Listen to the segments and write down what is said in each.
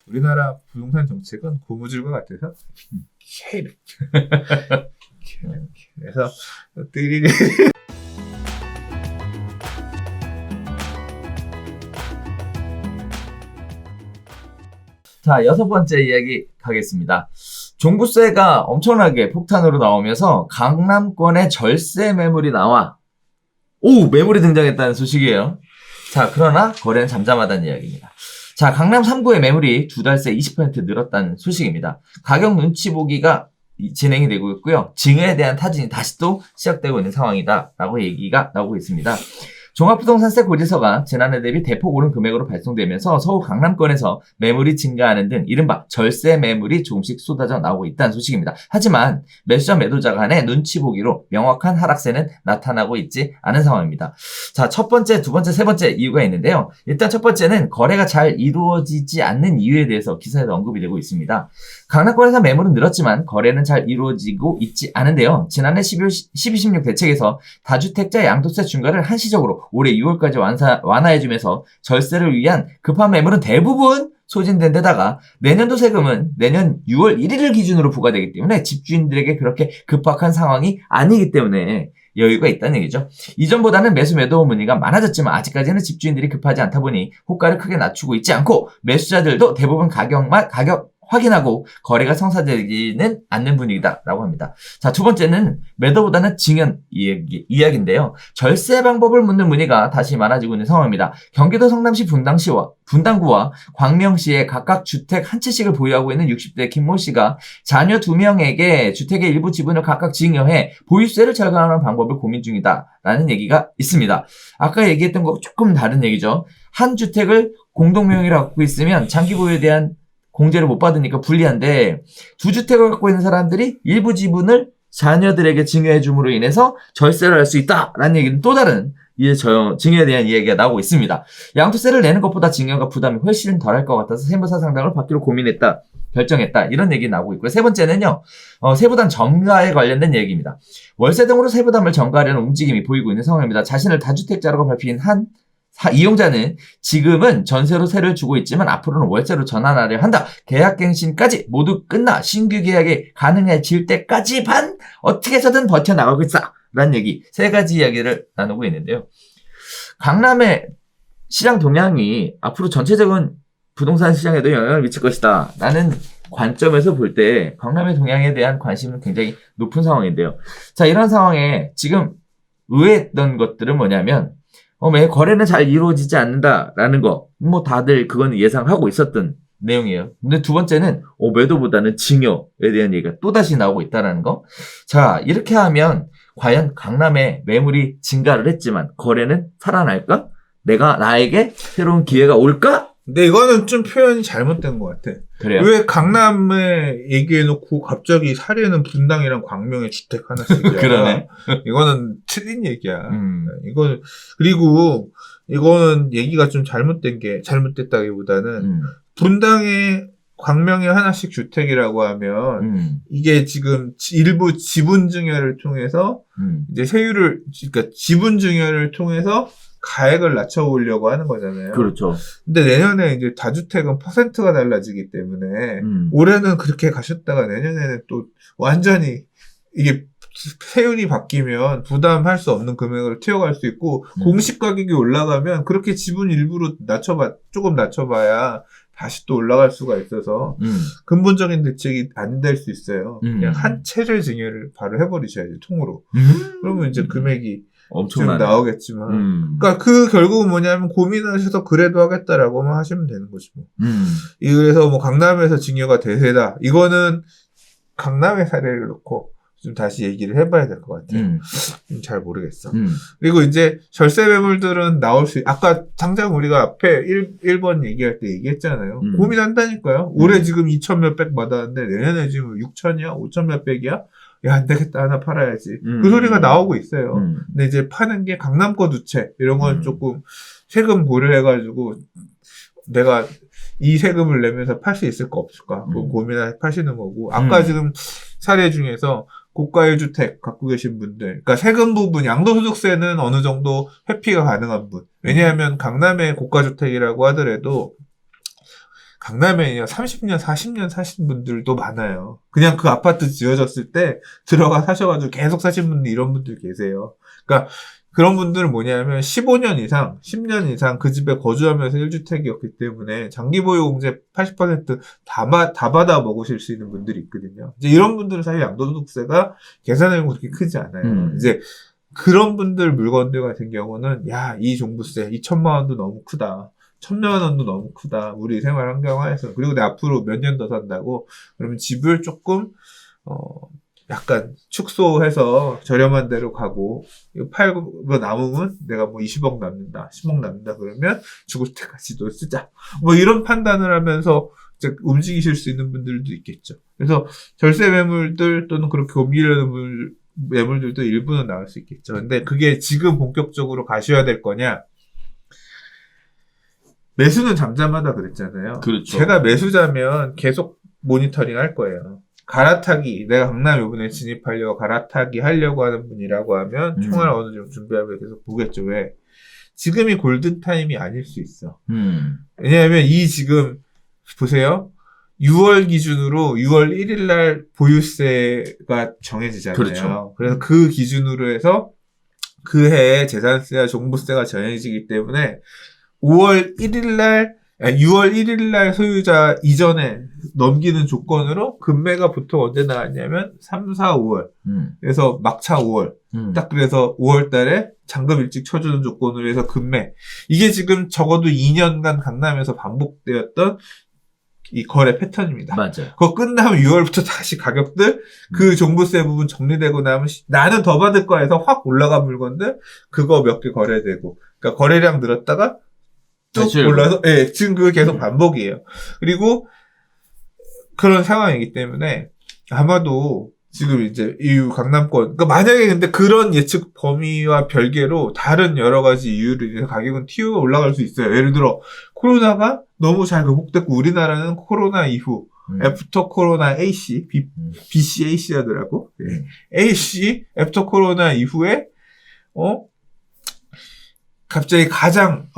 우리나라 부동산 정책은 고무줄과 같아서 이렇게 그래서 띠리리 자, 6번째 이야기 가겠습니다. 종부세가 엄청나게 폭탄으로 나오면서 강남권에 절세 매물이 나와. 매물이 등장했다는 소식이에요. 자, 그러나 거래는 잠잠하다는 이야기입니다. 자, 강남 3구의 매물이 2달 새 20% 늘었다는 소식입니다. 가격 눈치 보기가 진행이 되고 있고요. 증여에 대한 타진이 다시 또 시작되고 있는 상황이다라고 얘기가 나오고 있습니다. 종합부동산세 고지서가 지난해 대비 대폭 오른 금액으로 발송되면서 서울 강남권에서 매물이 증가하는 등 이른바 절세 매물이 조금씩 쏟아져 나오고 있다는 소식입니다. 하지만 매수자 매도자 간의 눈치 보기로 명확한 하락세는 나타나고 있지 않은 상황입니다. 자, 첫 번째, 두 번째, 세 번째 이유가 있는데요. 일단 첫 번째는 거래가 잘 이루어지지 않는 이유에 대해서 기사에도 언급이 되고 있습니다. 강남권에서 매물은 늘었지만 거래는 잘 이루어지고 있지 않은데요. 지난해 12.16 대책에서 다주택자 양도세 중과를 한시적으로 올해 6월까지 완화해주면서 절세를 위한 급한 매물은 대부분 소진된 데다가 내년도 세금은 내년 6월 1일을 기준으로 부과되기 때문에 집주인들에게 그렇게 급박한 상황이 아니기 때문에 여유가 있다는 얘기죠. 이전보다는 매수 매도 문의가 많아졌지만 아직까지는 집주인들이 급하지 않다 보니 호가를 크게 낮추고 있지 않고 매수자들도 대부분 가격 확인하고 거래가 성사되지는 않는 분위기다라고 합니다. 자, 두 번째는 매도보다는 증여 이야기인데요. 절세 방법을 묻는 문의가 다시 많아지고 있는 상황입니다. 경기도 성남시 분당구와 광명시에 각각 주택 한 채씩을 보유하고 있는 60대 김모 씨가 자녀 2명에게 주택의 일부 지분을 각각 증여해 보유세를 절감하는 방법을 고민 중이다라는 얘기가 있습니다. 아까 얘기했던 거 조금 다른 얘기죠. 한 주택을 공동명의로 갖고 있으면 장기 보유에 대한 공제를 못 받으니까 불리한데 두 주택을 갖고 있는 사람들이 일부 지분을 자녀들에게 증여해 줌으로 인해서 절세를 할 수 있다라는 얘기는 또 다른 증여에 대한 이야기가 나오고 있습니다. 양도세를 내는 것보다 증여가 부담이 훨씬 덜할 것 같아서 세무사 상담을 받기로 결정했다 이런 얘기 나오고 있고요. 세 번째는요. 세부담 전가에 관련된 얘기입니다. 월세 등으로 세부담을 전가하려는 움직임이 보이고 있는 상황입니다. 자신을 다주택자라고 밝힌 한 이용자는 지금은 전세로 세를 주고 있지만 앞으로는 월세로 전환하려 한다. 계약갱신까지 모두 끝나 신규 계약이 가능해질 때까지만 어떻게 해서든 버텨나가겠다. 라는 얘기, 세 가지 이야기를 나누고 있는데요. 강남의 시장 동향이 앞으로 전체적인 부동산 시장에도 영향을 미칠 것이다. 라는 관점에서 볼 때 강남의 동향에 대한 관심은 굉장히 높은 상황인데요. 자, 이런 상황에 지금 의외했던 것들은 뭐냐면 거래는 잘 이루어지지 않는다라는 거, 다들 그건 예상하고 있었던 내용이에요. 근데 두 번째는, 매도보다는 증여에 대한 얘기가 또다시 나오고 있다라는 거. 자, 이렇게 하면, 과연 강남에 매물이 증가를 했지만, 거래는 살아날까? 나에게 새로운 기회가 올까? 근데 이거는 좀 표현이 잘못된 것 같아. 그래요? 왜 강남에 얘기해놓고 갑자기 사례는 분당이랑 광명에 주택 하나씩이야. 그러네. 이거는 틀린 얘기야. 그리고 이거는 얘기가 좀 잘못됐다기보다는 분당에 광명에 하나씩 주택이라고 하면 이게 지금 일부 지분 증여를 통해서 이제 그러니까 지분 증여를 통해서 가액을 낮춰보려고 하는 거잖아요. 그렇죠. 근데 내년에 이제 다주택은 퍼센트가 달라지기 때문에 올해는 그렇게 가셨다가 내년에는 또 완전히 이게 세율이 바뀌면 부담할 수 없는 금액으로 튀어갈 수 있고 공시 가격이 올라가면 그렇게 지분 일부로 조금 낮춰봐야 다시 또 올라갈 수가 있어서 근본적인 대책이 안 될 수 있어요. 그냥 한 채를 증여를 바로 해버리셔야지 통으로. 그러면 이제 금액이 엄청나네. 좀 나오겠지만. 그러니까 결국은 뭐냐면 고민하셔서 그래도 하겠다라고만 하시면 되는 거지 뭐. 그래서 강남에서 증여가 대세다. 이거는 강남의 사례를 놓고 좀 다시 얘기를 해봐야 될 것 같아요. 잘 모르겠어. 그리고 이제 절세 매물들은 아까 당장 우리가 앞에 1번 얘기할 때 얘기했잖아요. 고민한다니까요. 올해 지금 2천 몇백 받았는데 내년에 지금 6천이야? 5천 몇백이야? 야, 안 되겠다. 하나 팔아야지. 그 소리가 나오고 있어요. 근데 이제 파는 게 강남거 두 채. 이런 건 조금 세금 고려해가지고 내가 이 세금을 내면서 팔 수 있을까 없을까. 그건 고민하시는 거고. 아까 지금 사례 중에서 고가의 주택 갖고 계신 분들. 그러니까 세금 부분, 양도소득세는 어느 정도 회피가 가능한 분. 왜냐하면 강남의 고가주택이라고 하더라도 강남에 30년, 40년 사신 분들도 많아요. 그냥 그 아파트 지어졌을 때 들어가 사셔가지고 계속 사신 분들, 이런 분들 계세요. 그러니까 그런 분들은 뭐냐면 15년 이상, 10년 이상 그 집에 거주하면서 1주택이었기 때문에 장기보유공제 80%다 받아 먹으실 수 있는 분들이 있거든요. 이제 이런 분들은 사실 양도소득세가 계산하면 그렇게 크지 않아요. 이제 그런 분들 물건들 같은 경우는 야, 이 종부세 2천만 원도 너무 크다. 1,000만 원도 너무 크다. 우리 생활 환경 하에서. 그리고 내 앞으로 몇 년 더 산다고. 그러면 집을 조금 약간 축소해서 저렴한 데로 가고, 이거 팔고 남으면 내가 뭐 20억 남는다, 10억 남는다 그러면 죽을 때까지도 쓰자. 뭐 이런 판단을 하면서 이제 움직이실 수 있는 분들도 있겠죠. 그래서 절세 매물들 또는 그렇게 옮기려는 매물들도 일부는 나올 수 있겠죠. 근데 그게 지금 본격적으로 가셔야 될 거냐? 매수는 잠잠하다 그랬잖아요. 그렇죠. 제가 매수자면 계속 모니터링 할 거예요. 갈아타기, 내가 강남 요번에 진입하려고 갈아타기 하려고 하는 분이라고 하면 총알 어느 정도 준비하고 계속 보겠죠. 왜? 지금이 골든타임이 아닐 수 있어. 왜냐하면 지금, 보세요. 6월 기준으로 6월 1일 날 보유세가 정해지잖아요. 그렇죠. 그래서 그 기준으로 해서 그 해에 재산세와 종부세가 정해지기 때문에 6월 1일 날 소유자 이전에 넘기는 조건으로 금매가 보통 언제 나왔냐면 3, 4, 5월. 그래서 막차 5월. 딱 그래서 5월 달에 잔금 일찍 쳐주는 조건으로 해서 금매. 이게 지금 적어도 2년간 강남에서 반복되었던 이 거래 패턴입니다. 맞아요. 그거 끝나면 6월부터 다시 가격들, 그 종부세 부분 정리되고 나면 나는 더 받을 거야 해서 확 올라간 물건들, 그거 몇 개 거래되고. 그러니까 거래량 늘었다가 뚝 올라서, 예, 지금 그게 계속 반복이에요. 그리고 그런 상황이기 때문에 아마도 지금 이제 이 강남권, 그러니까 만약에 근데 그런 예측 범위와 별개로 다른 여러 가지 이유로 인해서 가격은 튀어 올라갈 수 있어요. 예를 들어 코로나가 너무 잘 극복됐고 우리나라는 코로나 이후 애프터 코로나 AC, BCAC 하더라고. 네. AC 애프터 코로나 이후에 갑자기 가장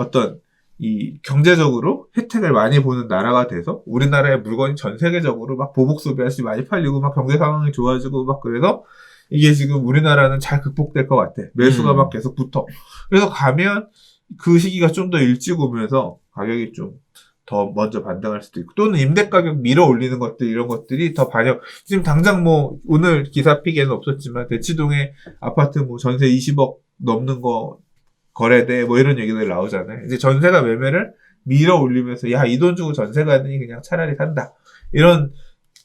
이 경제적으로 혜택을 많이 보는 나라가 돼서 우리나라의 물건이 전 세계적으로 막 보복 소비할 수 많이 팔리고 막 경제 상황이 좋아지고 막 그래서 이게 지금 우리나라는 잘 극복될 것 같아. 매수가 막 계속 붙어. 그래서 가면 그 시기가 좀 더 일찍 오면서 가격이 좀 더 먼저 반등할 수도 있고 또는 임대 가격 밀어 올리는 것들 이런 것들이 더 반영. 지금 당장 뭐 오늘 기사 피기에는 없었지만 대치동에 아파트 뭐 전세 20억 넘는 거 거래돼 뭐 이런 얘기들 나오잖아요. 이제 전세가 매매를 밀어 올리면서 야, 이 돈 주고 전세 가더니 그냥 차라리 산다. 이런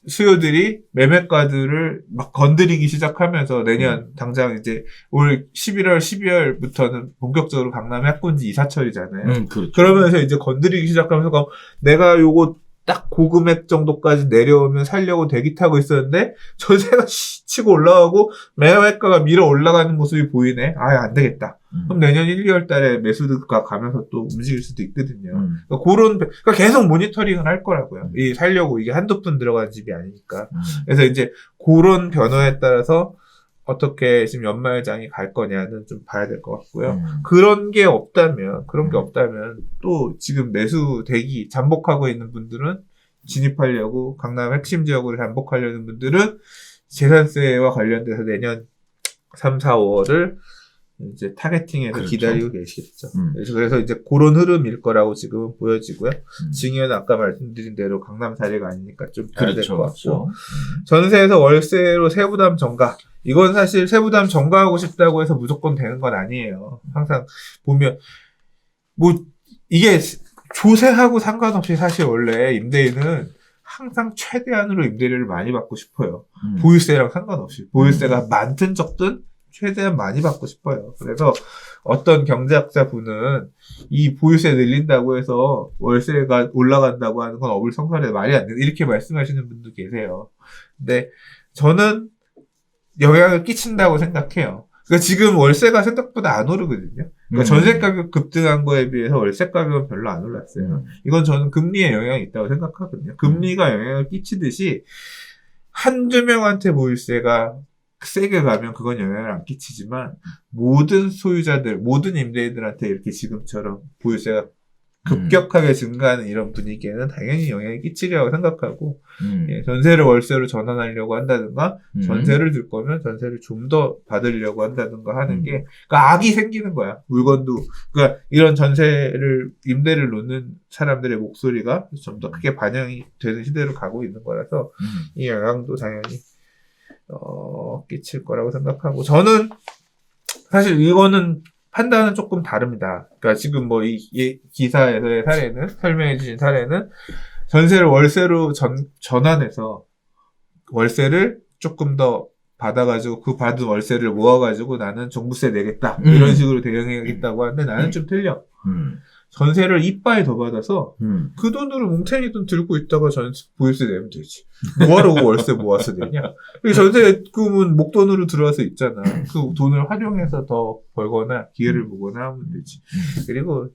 수요들이 매매가들을 막 건드리기 시작하면서 내년 당장 이제 올 11월, 12월부터는 본격적으로 강남의 학군지 이사철이잖아요. 그렇죠. 그러면서 이제 건드리기 시작하면서 내가 요거 딱 고금액 정도까지 내려오면 살려고 대기 타고 있었는데 전세가 치고 올라가고 매매가가 밀어 올라가는 모습이 보이네. 안 되겠다. 그럼 내년 1, 2월 달에 매수가 가면서 또 움직일 수도 있거든요. 그러니까 계속 모니터링을 할 거라고요. 이 살려고 이게 한두 푼 들어가는 집이 아니니까. 그래서 이제 그런 변화에 따라서 어떻게 지금 연말장이 갈 거냐는 좀 봐야 될 것 같고요. 그런 게 없다면 또 지금 매수 대기 잠복하고 있는 분들은 진입하려고 강남 핵심 지역으로 잠복하려는 분들은 재산세와 관련돼서 내년 3, 4, 5월을 이제 타겟팅해서 그렇죠. 기다리고 계시겠죠. 그래서 이제 그런 흐름일 거라고 지금 보여지고요. 증여는 아까 말씀드린 대로 강남 사례가 아니니까 좀 봐야 될 것 같고. 전세에서 월세로 세부담 전가. 이건 사실 세부담 전가하고 싶다고 해서 무조건 되는 건 아니에요. 항상 보면 이게 조세하고 상관없이 사실 원래 임대인은 항상 최대한으로 임대료를 많이 받고 싶어요. 보유세랑 상관없이. 보유세가 많든 적든 최대한 많이 받고 싶어요. 그래서 어떤 경제학자 분은 이 보유세 늘린다고 해서 월세가 올라간다고 하는 건 어불성설에 말이 안 된다. 이렇게 말씀하시는 분도 계세요. 근데 저는 영향을 끼친다고 생각해요. 그러니까 지금 월세가 생각보다 안 오르거든요. 그러니까 전세 가격 급등한 거에 비해서 월세 가격은 별로 안 올랐어요. 이건 저는 금리에 영향이 있다고 생각하거든요. 금리가 영향을 끼치듯이 한두 명한테 보유세가 세게 가면 그건 영향을 안 끼치지만 모든 소유자들, 모든 임대인들한테 이렇게 지금처럼 보유세가 급격하게 증가하는 이런 분위기에는 당연히 영향이 끼치리라고 생각하고 예, 전세를 월세로 전환하려고 한다든가 전세를 줄 거면 전세를 좀 더 받으려고 한다든가 하는 게 그러니까 악이 생기는 거야. 물건도 그러니까 이런 전세를 임대를 놓는 사람들의 목소리가 좀 더 크게 반영이 되는 시대로 가고 있는 거라서 이 영향도 당연히 끼칠 거라고 생각하고 저는 사실 이거는 판단은 조금 다릅니다. 그러니까 지금 뭐 이 기사에서의 사례는 설명해 주신 사례는 전세를 월세로 전환해서 월세를 조금 더 받아가지고 그 받은 월세를 모아가지고 나는 종부세 내겠다 이런 식으로 대응해야겠다고 하는데 나는 좀 틀려. 전세를 이빠이 더 받아서 그 돈으로 뭉탱이 돈 들고 있다가 보유세 내면 되지. 뭐하러 그 월세 모아서 내냐. 전세금은 목돈으로 들어와서 있잖아. 그 돈을 활용해서 더 벌거나 기회를 보거나 하면 되지. 그리고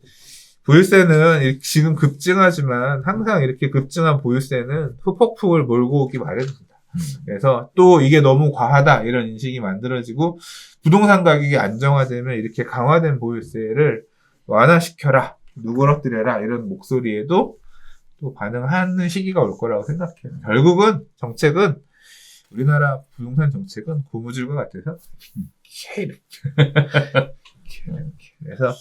보유세는 지금 급증하지만 항상 이렇게 급증한 보유세는 후폭풍을 몰고 오기 마련입니다. 그래서 또 이게 너무 과하다 이런 인식이 만들어지고 부동산 가격이 안정화되면 이렇게 강화된 보유세를 완화시켜라, 누그러뜨려라 이런 목소리에도 또 반응하는 시기가 올 거라고 생각해요. 결국은 정책은 우리나라 부동산 정책은 고무줄과 같아서 이렇게 그래서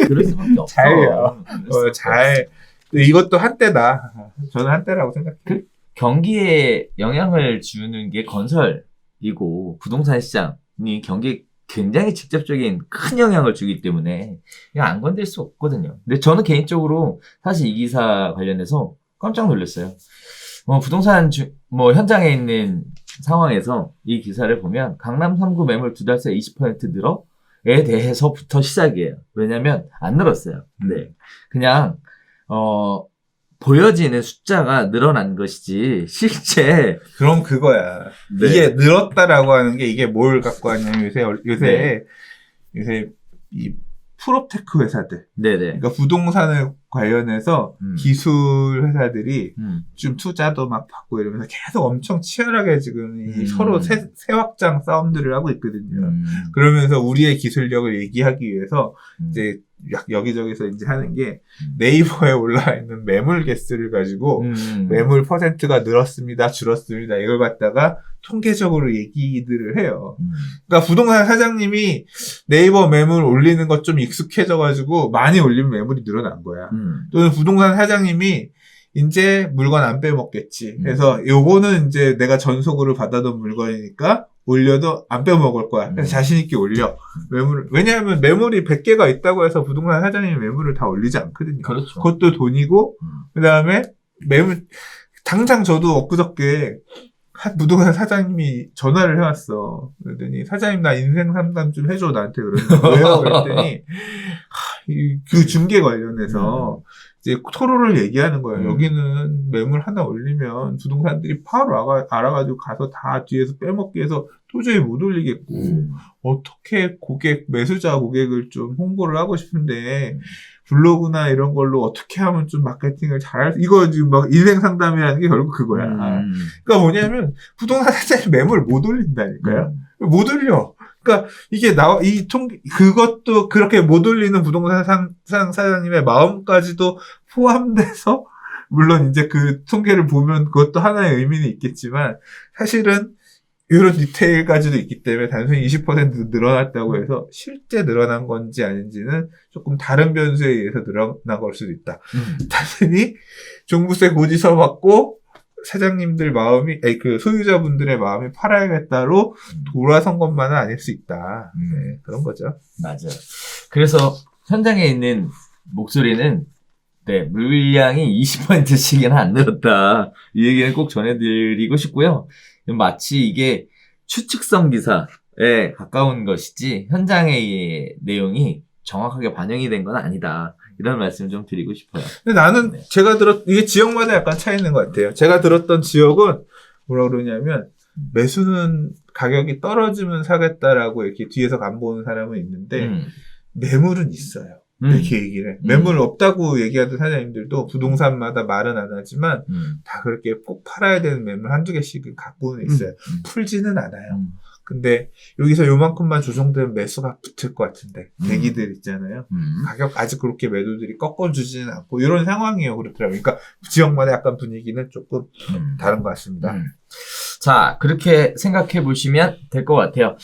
그럴 수밖에 없어. 잘 이것도 한때다. 저는 한때라고 생각해요. 경기에 영향을 주는 게 건설이고 부동산 시장이 경기에 굉장히 직접적인 큰 영향을 주기 때문에 이거 안 건들 수 없거든요. 근데 저는 개인적으로 사실 이 기사 관련해서 깜짝 놀랐어요. 부동산 현장에 있는 상황에서 이 기사를 보면 강남 3구 매물 2달 새 20% 늘어에 대해서부터 시작이에요. 왜냐면 안 늘었어요. 네. 그냥 보여지는 숫자가 늘어난 것이지 실제 그럼 그거야. 네. 이게 늘었다라고 하는 게 이게 뭘 갖고 왔냐면 요새 이 프로테크 회사들. 네네. 그러니까 부동산을 관련해서 기술 회사들이 좀 투자도 막 받고 이러면서 계속 엄청 치열하게 지금 서로 새 확장 싸움들을 하고 있거든요. 그러면서 우리의 기술력을 얘기하기 위해서 이제 여기저기서 이제 하는 게 네이버에 올라와 있는 매물 개수를 가지고 매물 퍼센트가 늘었습니다, 줄었습니다 이걸 갖다가 통계적으로 얘기들을 해요. 그러니까 부동산 사장님이 네이버 매물 올리는 것 좀 익숙해져가지고 많이 올리면 매물이 늘어난 거야. 또는 부동산 사장님이 이제 물건 안 빼먹겠지. 그래서 요거는 이제 내가 전속으로 받아둔 물건이니까 올려도 안 빼먹을 거야. 그래서 자신있게 올려. 왜냐하면 매물이 100개가 있다고 해서 부동산 사장님이 매물을 다 올리지 않거든요. 그렇죠. 그것도 돈이고, 그 다음에 당장 저도 엊그저께 한 부동산 사장님이 전화를 해왔어. 그랬더니 사장님 나 인생 상담 좀 해줘 나한테 그러는데 왜요? 그랬더니 그 중개 관련해서 이제 토로를 얘기하는 거예요. 여기는 매물 하나 올리면 부동산들이 바로 알아가지고 가서 다 뒤에서 빼먹기 해서 도저히 못 올리겠고 어떻게 매수자 고객을 좀 홍보를 하고 싶은데 블로그나 이런 걸로 어떻게 하면 좀 마케팅을 이거 지금 막 인생 상담이라는 게 결국 그거야. 그러니까 뭐냐면 부동산 사장님 매물 못 올린다니까요. 못 올려. 그러니까 이게 그것도 그렇게 못 올리는 부동산 사장님의 마음까지도 포함돼서 물론 이제 그 통계를 보면 그것도 하나의 의미는 있겠지만 사실은 이런 디테일까지도 있기 때문에 단순히 20% 늘어났다고 해서 실제 늘어난 건지 아닌지는 조금 다른 변수에 의해서 늘어난 걸 수도 있다. 단순히 종부세 고지서 받고 사장님들 그 소유자분들의 마음이 팔아야겠다로 돌아선 것만은 아닐 수 있다. 네, 그런 거죠. 맞아요. 그래서 현장에 있는 목소리는 물량이 20%씩이나 안 늘었다. 이 얘기는 꼭 전해드리고 싶고요. 마치 이게 추측성 기사에 가까운 것이지 현장의 내용이 정확하게 반영이 된 건 아니다. 이런 말씀 좀 드리고 싶어요. 근데 나는 이게 지역마다 약간 차이 있는 것 같아요. 제가 들었던 지역은 뭐라 그러냐면 매수는 가격이 떨어지면 사겠다라고 이렇게 뒤에서 간보는 사람은 있는데 매물은 있어요. 이렇게 얘기를 해. 매물 없다고 얘기하던 사장님들도 부동산마다 말은 안 하지만 다 그렇게 꼭 팔아야 되는 매물 한두 개씩은 갖고는 있어요. 풀지는 않아요. 근데 여기서 요만큼만 조정되면 매수가 붙을 것 같은데 대기들 있잖아요. 가격 아직 그렇게 매도들이 꺾어주지는 않고 이런 상황이에요. 그렇더라고요. 그러니까 지역마다 약간 분위기는 조금 다른 것 같습니다. 자, 그렇게 생각해 보시면 될 것 같아요.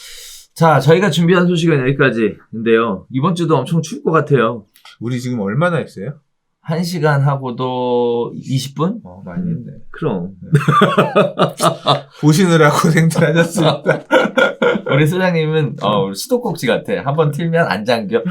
자, 저희가 준비한 소식은 여기까지인데요. 이번 주도 엄청 추울 것 같아요. 우리 지금 얼마나 했어요? 1시간 하고도 20분? 많이 했네. 그럼. 보시느라 고생들 하셨습니다. 우리 소장님은, 우리 수도꼭지 같아. 한번 틀면 안 잠겨.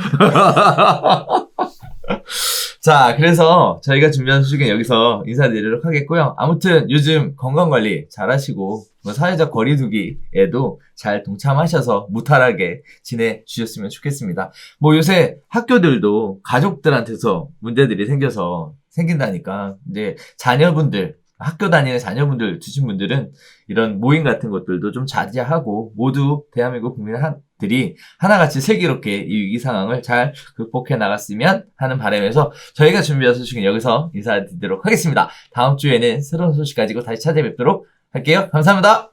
자, 그래서 저희가 준비한 소식은 여기서 인사드리도록 하겠고요. 아무튼 요즘 건강관리 잘 하시고, 사회적 거리두기에도 잘 동참하셔서 무탈하게 지내주셨으면 좋겠습니다. 요새 학교들도 가족들한테서 문제들이 생긴다니까, 이제 학교 다니는 자녀분들 두신 분들은 이런 모임 같은 것들도 좀 자제하고 모두 대한민국 국민들이 하나같이 슬기롭게 이 위기 상황을 잘 극복해 나갔으면 하는 바람에서 저희가 준비한 소식은 여기서 인사드리도록 하겠습니다. 다음 주에는 새로운 소식 가지고 다시 찾아뵙도록 할게요. 감사합니다.